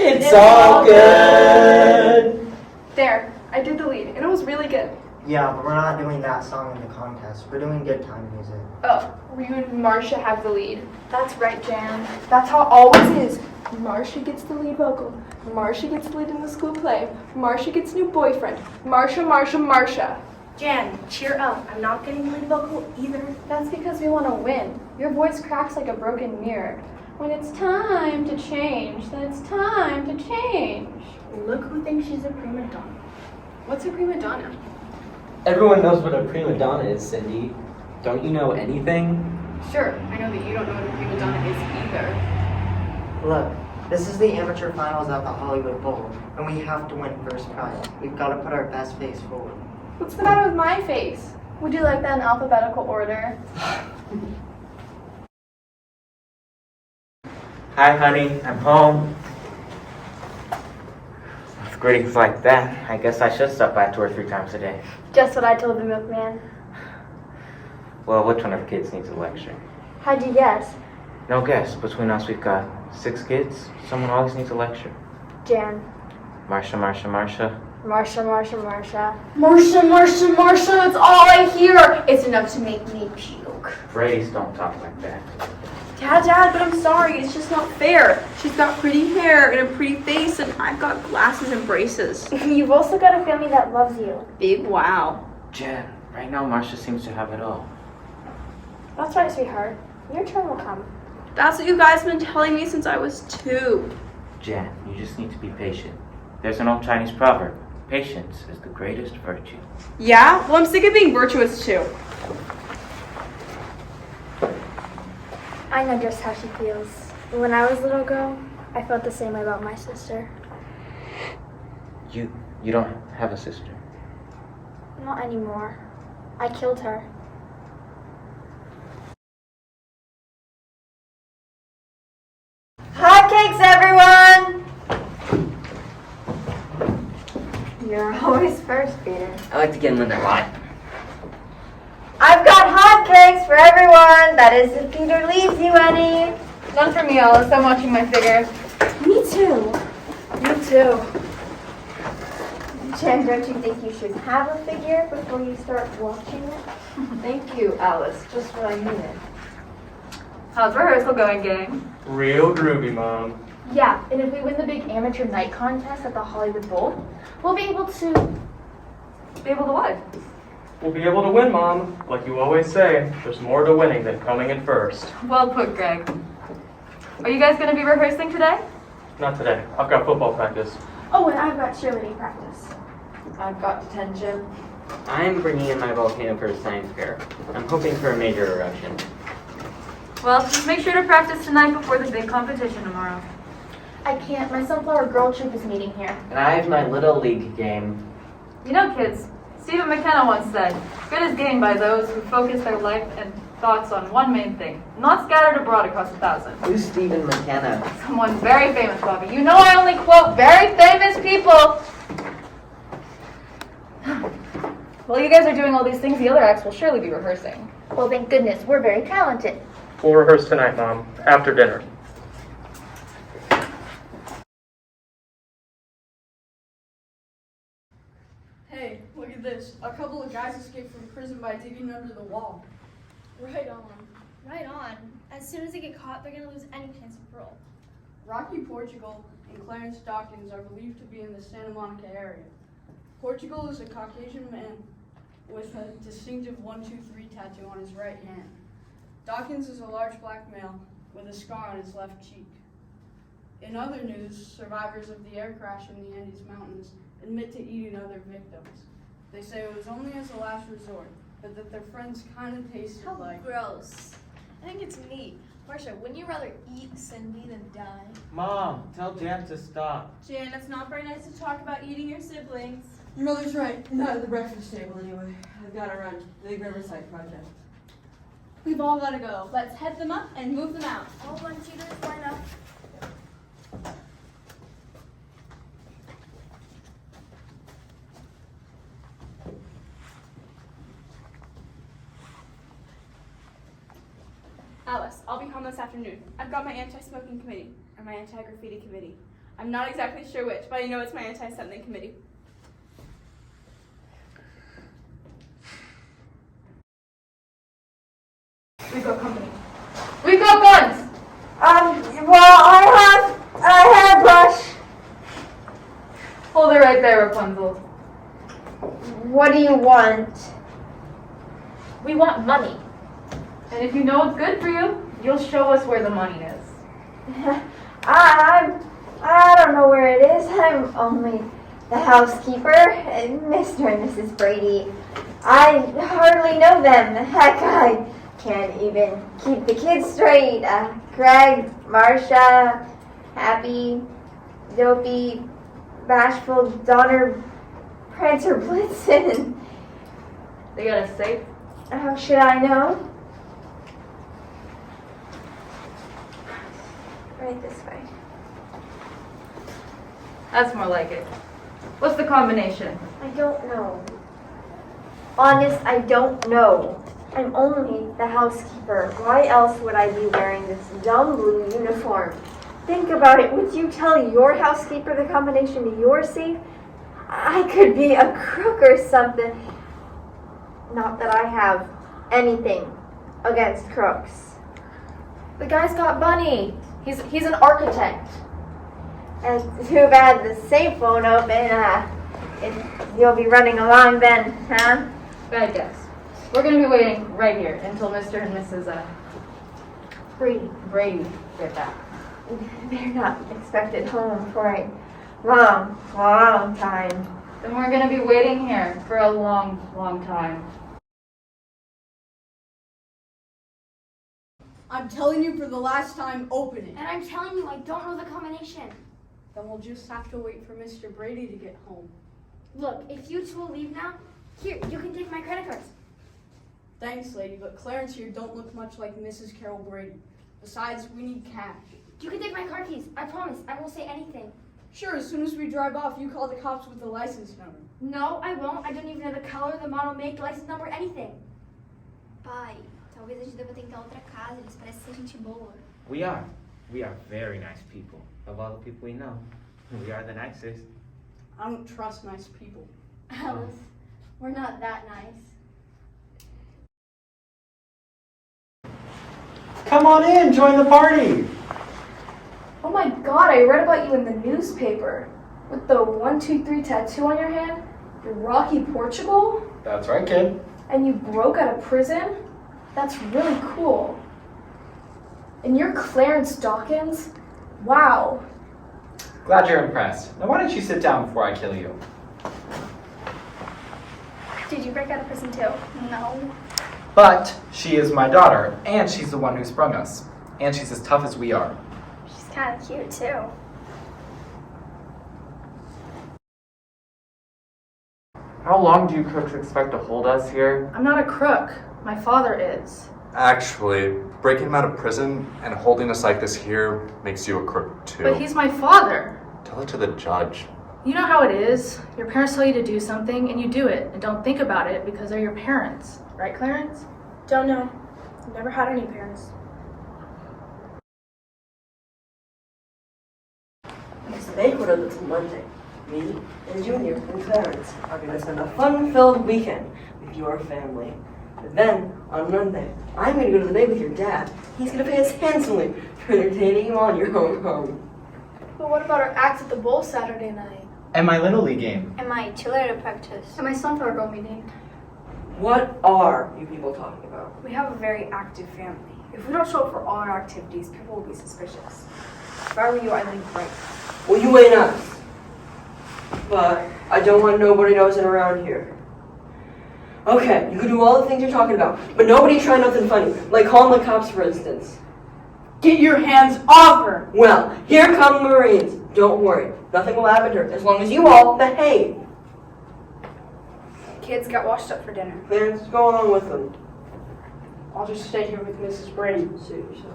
It's all good. There, I did the lead, and it was really good. Yeah, but we're not doing that song in the contest. We're doing good time music. Oh, you and Marcia have the lead. That's right, Jan. That's how it always is. Marcia gets the lead vocal. Marcia gets the lead in the school play. Marcia gets new boyfriend. Marcia. Jan, cheer up. I'm not getting lead vocal either. That's because we want to win. Your voice cracks like a broken mirror. When it's time to change, then it's time to change. Look who thinks she's a prima donna. What's a prima donna? Everyone knows what a prima donna is, Cindy. Don't you know anything? Sure, I know that you don't know what a prima donna is either. Look, this is the amateur finals at the Hollywood Bowl, and we have to win first prize. We've got to put our best face forward. What's the matter with my face? Would you like that in alphabetical order? Hi, honey. I'm home. With greetings like that, I guess I should stop by 2 or 3 times a day. Just what I told the milkman. Well, which one of the kids needs a lecture? How'd you guess? No guess. Between us, we've got 6 kids. Someone always needs a lecture. Jan. Marcia. Marcia. Marcia, that's all I hear. It's enough to make me puke. Brady's don't talk like that. Dad, but I'm sorry, it's just not fair. She's got pretty hair and a pretty face, and I've got glasses and braces. You've also got a family that loves you. Big wow. Jen, right now Marcia seems to have it all. That's right, sweetheart. Your turn will come. That's what you guys have been telling me since I was 2. Jen, you just need to be patient. There's an old Chinese proverb. Patience is the greatest virtue. Yeah? Well, I'm sick of being virtuous too. I know just how she feels. When I was a little girl, I felt the same way about my sister. You don't have a sister? Not anymore. I killed her. Hotcakes, everyone! You're always first, Peter. I like to get them when they're hot. I've got hotcakes for everyone. That is, if Peter leaves you any. None for me, Alice. I'm watching my figure. Me too. Me too. Jen, don't you think you should have a figure before you start watching it? Thank you, Alice. Just what I needed. How's rehearsal going, gang? Real groovy, Mom. Yeah, and if we win the big amateur night contest at the Hollywood Bowl, we'll be able to... Be able to what? We'll be able to win, Mom. Like you always say, there's more to winning than coming in first. Well put, Greg. Are you guys going to be rehearsing today? Not today. I've got football practice. Oh, and I've got cheerleading practice. I've got detention. I'm bringing in my volcano for a science fair. I'm hoping for a major eruption. Well, just make sure to practice tonight before the big competition tomorrow. I can't. My Sunflower Girl Troop is meeting here. And I have my little league game. You know, kids, Stephen McKenna once said, good is gained by those who focus their life and thoughts on one main thing, not scattered abroad across 1,000. Who's Stephen McKenna? Someone very famous, Bobby. You know I only quote very famous people. While you guys are doing all these things, the other acts will surely be rehearsing. Well, thank goodness. We're very talented. We'll rehearse tonight, Mom, after dinner. Hey, look at this. A couple of guys escaped from prison by digging under the wall. Right on. Right on. As soon as they get caught, they're going to lose any chance of parole. Rocky Portugal and Clarence Dawkins are believed to be in the Santa Monica area. Portugal is a Caucasian man with a distinctive 1-2-3 tattoo on his right hand. Dawkins is a large black male with a scar on his left cheek. In other news, survivors of the air crash in the Andes Mountains admit to eating other victims. They say it was only as a last resort, but that their friends kind of tasted like... Gross. I think it's neat. Marcia, wouldn't you rather eat Cindy than die? Mom, tell Jan to stop. Jan, it's not very nice to talk about eating your siblings. Your mother's right. Not at the breakfast table anyway. I've got to run. Big Riverside project. We've all got to go. Let's head them up and move them out. All one cheaters line up. Alice, I'll be home this afternoon. I've got my anti-smoking committee, or my anti-graffiti committee. I'm not exactly sure which, but I know it's my anti-something committee. We've got company. We've got guns! Well, I have a hairbrush. Hold it right there, Rapunzel. What do you want? We want money. And if you know what's good for you, you'll show us where the money is. I don't know where it is. I'm only the housekeeper, Mr. and Mrs. Brady. I hardly know them. Heck, I can't even keep the kids straight. Greg, Marcia, Happy, Dopey, Bashful, Donner, Prancer, Blitzen. They got us safe? How should I know? Right this way. That's more like it. What's the combination? I don't know. Honest, I don't know. I'm only the housekeeper. Why else would I be wearing this dumb blue uniform? Think about it. Would you tell your housekeeper the combination to your safe? I could be a crook or something. Not that I have anything against crooks. The guy's got money. He's an architect. And too bad the safe won't open. You'll be running along then, huh? Bad guess. We're going to be waiting right here until Mr. and Mrs. Brady get back. They're not expected home for a long, long time. Then we're going to be waiting here for a long, long time. I'm telling you for the last time, open it. And I'm telling you, I don't know the combination. Then we'll just have to wait for Mr. Brady to get home. Look, if you two will leave now, here, you can take my credit cards. Thanks, lady, but Clarence here don't look much like Mrs. Carol Brady. Besides, we need cash. You can take my car keys. I promise. I won't say anything. Sure, as soon as we drive off, you call the cops with the license number. No, I won't. I don't even know the color, the model, make, license number, anything. Pai, talvez a gente deva tentar outra casa, eles parecem ser gente boa. We are. We are very nice people. Of all the people we know, we are the nicest. I don't trust nice people. Alice, we're not that nice. Come on in, join the party. Oh my god, I read about you in the newspaper. With the 123 tattoo on your hand? You're Rocky Portugal? That's right, kid. And you broke out of prison? That's really cool. And you're Clarence Dawkins? Wow. Glad you're impressed. Now why don't you sit down before I kill you? Did you break out of prison too? No. But she is my daughter, and she's the one who sprung us. And she's as tough as we are. She's kind of cute too. How long do you crooks expect to hold us here? I'm not a crook. My father is. Actually, breaking him out of prison and holding us like this here makes you a crook too. But he's my father. Tell it to the judge. You know how it is. Your parents tell you to do something and you do it and don't think about it because they're your parents. Right, Clarence? Don't know. Never had any parents. It's the banquet of this Monday. Me and Junior and Clarence are going to spend a fun-filled weekend with your family. But then, on Monday, I'm going to go to the bank with your dad. He's going to pay us handsomely for entertaining him on your own home. But what about our act at the bowl Saturday night? And my Little League game. And my cheerleader practice. And my sunflower girl meeting. What are you people talking about? We have a very active family. If we don't show up for all our activities, people will be suspicious. If I were you, I'd leave right now. Well, you ain't us. But I don't want nobody nosing around here. Okay, you can do all the things you're talking about, but nobody try nothing funny, like calling the cops, for instance. Get your hands off her! Well, here come the Marines. Don't worry, nothing will happen to her, as long as you all behave. Kids got washed up for dinner. Clarence, go along with them. I'll just stay here with Mrs. Brady. Suit yourself.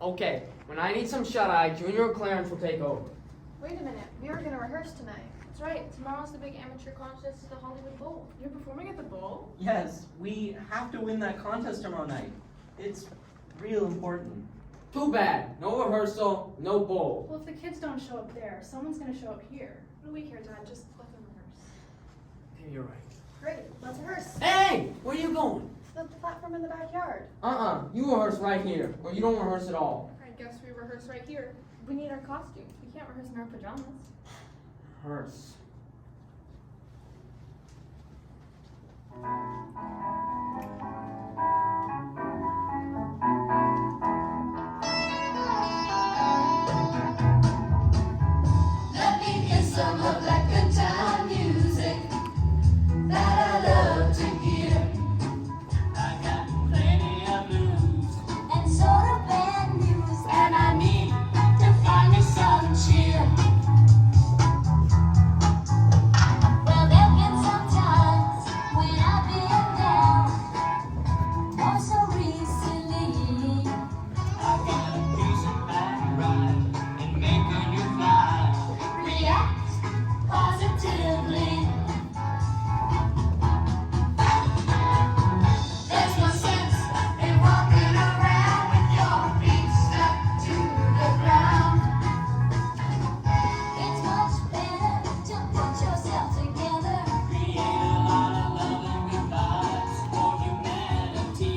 Okay, when I need some shut-eye, Junior or Clarence will take over. Wait a minute, we were gonna rehearse tonight. That's right, tomorrow's the big amateur contest at the Hollywood Bowl. You're performing at the bowl? Yes, we have to win that contest tomorrow night. It's real important. Too bad. No rehearsal, no bowl. Well, if the kids don't show up there, someone's gonna show up here. What do we care, Dad? Just let them rehearse. Okay, you're right. Great, let's rehearse. Hey! Where are you going? The platform in the backyard. You rehearse right here, or you don't rehearse at all. I guess we rehearse right here. We need our costumes. We can't rehearse in our pajamas. Rehearse. Let me hear some of that good time music that I love to hear. I got plenty of blues and sort of bad news, and I need to find me some cheer. Well, there've been some times when I've been down, more so recently. I gotta do some bad right and make a new vibe. React positively. There's no sense in walking around with your feet stuck to the ground. It's much better to put yourself together. Create a lot of love and good vibes for humanity.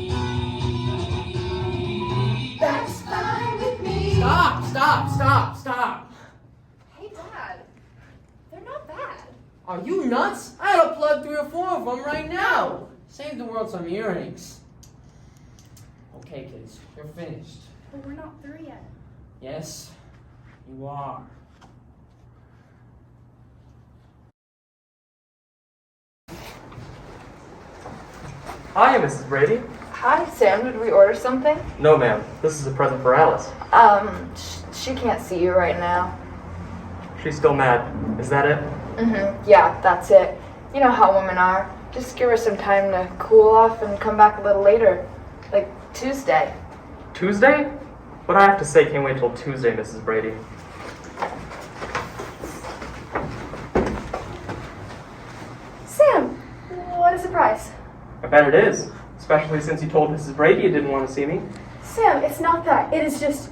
That's fine with me. Stop! Hey, Dad. They're not bad. Are you nuts? I'd plug 3 or 4 of them right now. Save the world some earrings. Okay, kids, you're finished. But we're not through yet. Yes, you are. Hi, Mrs. Brady. Hi, Sam. Did we order something? No, ma'am. This is a present for Alice. She can't see you right now. She's still mad. Is that it? Yeah, that's it. You know how women are. Just give her some time to cool off and come back a little later. Like Tuesday. Tuesday? What I have to say can't wait till Tuesday, Mrs. Brady. Sam, what a surprise. I bet it is. Especially since you told Mrs. Brady you didn't want to see me. Sam, it's not that. It is just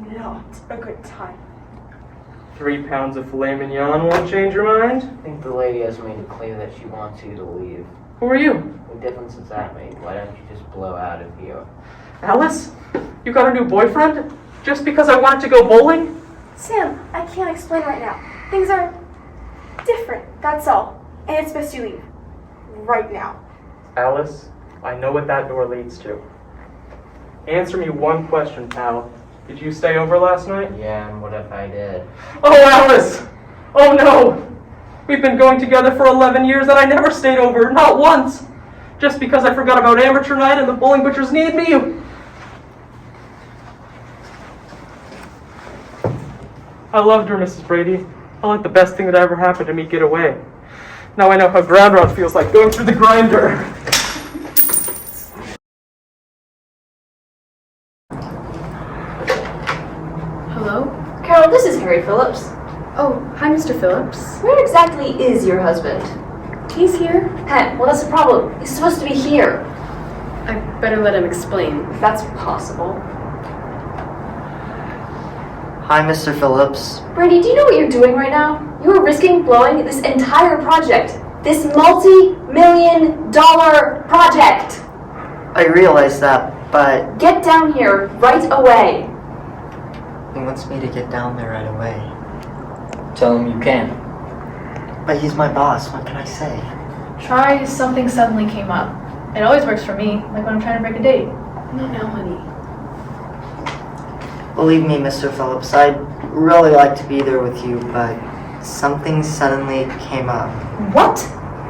not a good time. 3 pounds of filet mignon won't change your mind? I think the lady has made it clear that she wants you to leave. Who are you? What difference does that make? Why don't you just blow out of here? Alice? You got a new boyfriend? Just because I wanted to go bowling? Sam, I can't explain right now. Things are different, that's all. And it's best you leave. Right now. Alice, I know what that door leads to. Answer me one question, pal. Did you stay over last night? Yeah, and what if I did? Oh, Alice! Oh no! We've been going together for 11 years and I never stayed over, not once! Just because I forgot about amateur night and the bowling butchers need me! I loved her, Mrs. Brady. I let the best thing that ever happened to me get away. Now I know how ground rod feels like going through the grinder. Hello? Carol, this is Harry Phillips. Oh, hi, Mr. Phillips. Where exactly is your husband? He's here. Hey, well, that's the problem. He's supposed to be here. I better let him explain, if that's possible. Hi, Mr. Phillips. Brady, do you know what you're doing right now? You are risking blowing this entire project. This multi-million-dollar project. I realize that, but Get down here right away. he wants me to get down there right away. Tell him you can. But he's my boss, what can I say? Try something suddenly came up. It always works for me, like when I'm trying to break a date. No, honey. Believe me, Mr. Phillips, I'd really like to be there with you, but something suddenly came up. What?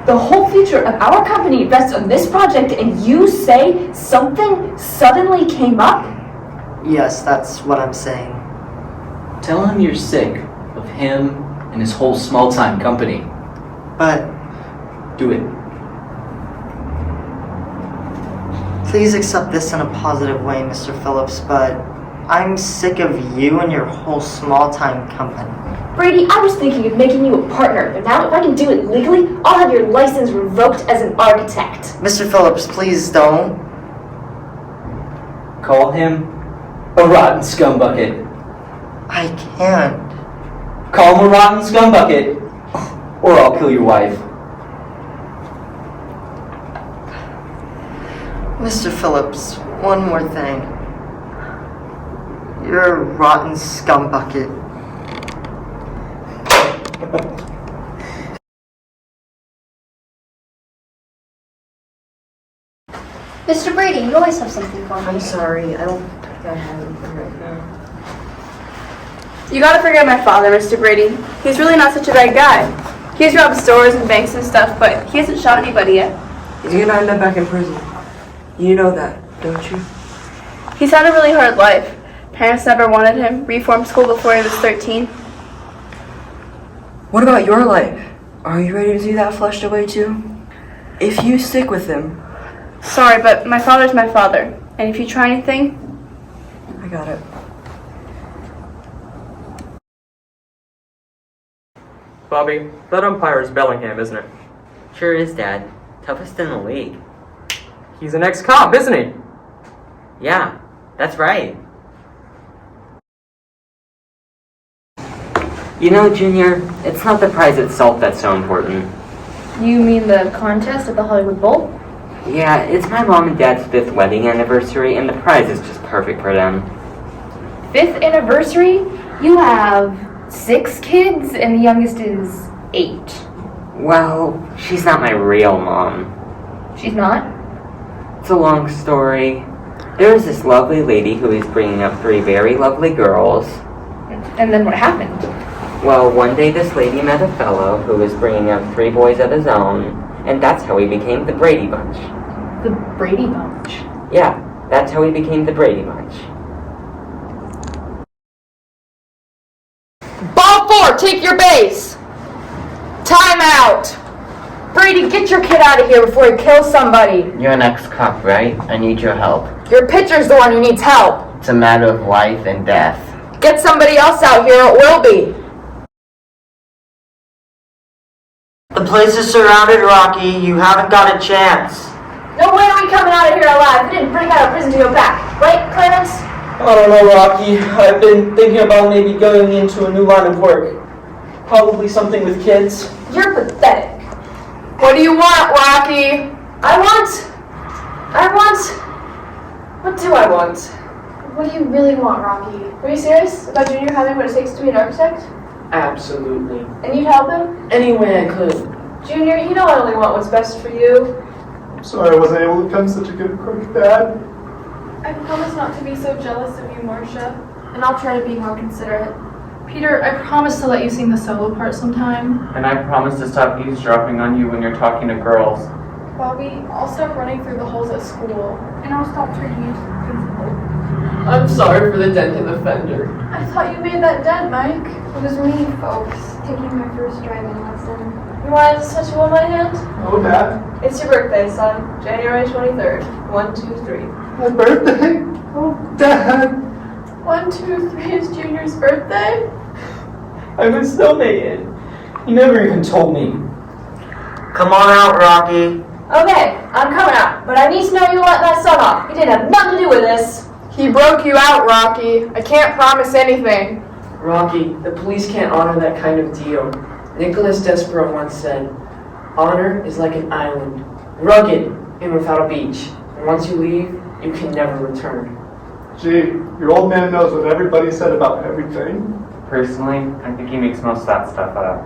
The whole future of our company rests on this project, and you say something suddenly came up? Yes, that's what I'm saying. Tell him you're sick of him and his whole small-time company. But do it. Please accept this in a positive way, Mr. Phillips, but I'm sick of you and your whole small-time company. Brady, I was thinking of making you a partner, but now if I can do it legally, I'll have your license revoked as an architect. Mr. Phillips, please don't. Call him a rotten scumbucket. I can't. Call him a rotten scumbucket, or I'll kill your wife. Mr. Phillips, one more thing. You're a rotten scumbucket. Mr. Brady, you always have something for me. I'm sorry, I don't think I have anything right now. You gotta forgive my father, Mr. Brady. He's really not such a bad guy. He's robbed stores and banks and stuff, but he hasn't shot anybody yet. He's gonna end up back in prison. You know that, don't you? He's had a really hard life. Parents never wanted him. Reformed school before he was 13. What about your life? Are you ready to see that flushed away too? If you stick with him. Sorry, but my father's my father. And if you try anything... I got it. Bobby, that umpire is Bellingham, isn't it? Sure is, Dad. Toughest in the league. He's an ex-cop, isn't he? Yeah, that's right. You know, Junior, it's not the prize itself that's so important. You mean the contest at the Hollywood Bowl? Yeah, it's my mom and dad's 5th wedding anniversary, and the prize is just perfect for them. 5th anniversary? You have 6 kids, and the youngest is 8. Well, she's not my real mom. She's not? It's a long story. There was this lovely lady who was bringing up 3 very lovely girls. And then what happened? Well, one day this lady met a fellow who was bringing up 3 boys of his own, and that's how he became the Brady Bunch. The Brady Bunch? Yeah, that's how he became the Brady Bunch. Ball 4, take your base! Time out! Brady, get your kid out of here before he kills somebody! You're an ex-cop, right? I need your help. Your pitcher's the one who needs help! It's a matter of life and death. Get somebody else out here, it will be! The place is surrounded, Rocky. You haven't got a chance. No way are we coming out of here alive! We didn't break out of prison to go back, right, Clarence? I don't know, Rocky. I've been thinking about maybe going into a new line of work. Probably something with kids. You're pathetic. What do you want, Rocky? I want... What do I want? What do you really want, Rocky? Are you serious about Junior having what it takes to be an architect? Absolutely. And you'd help him? Any way I could. Junior, you know I only want what's best for you. I'm sorry I wasn't able to become such a good crook, Dad. I promise not to be so jealous of you, Marcia. And I'll try to be more considerate. Peter, I promise to let you sing the solo part sometime. And I promise to stop eavesdropping on you when you're talking to girls. Bobby, I'll stop running through the holes at school. And I'll stop turning you into the principal. I'm sorry for the dent in the fender. I thought you made that dent, Mike. It was me, folks, taking my first driving lesson. You want to touch on my hand? Oh, Dad. It's your birthday, son. January 23rd. 1, 2, 3. My birthday? Oh, Dad. 1, 2, 3 is Junior's birthday? I would still make it. You never even told me. Come on out, Rocky. Okay, I'm coming out, but I need to know you let my son off. He didn't have nothing to do with this. He broke you out, Rocky. I can't promise anything. Rocky, the police can't honor that kind of deal. Nicholas Despero once said, "Honor is like an island, rugged and without a beach. And once you leave, you can never return." Gee, your old man knows what everybody said about everything. Personally, I think he makes most of that stuff up.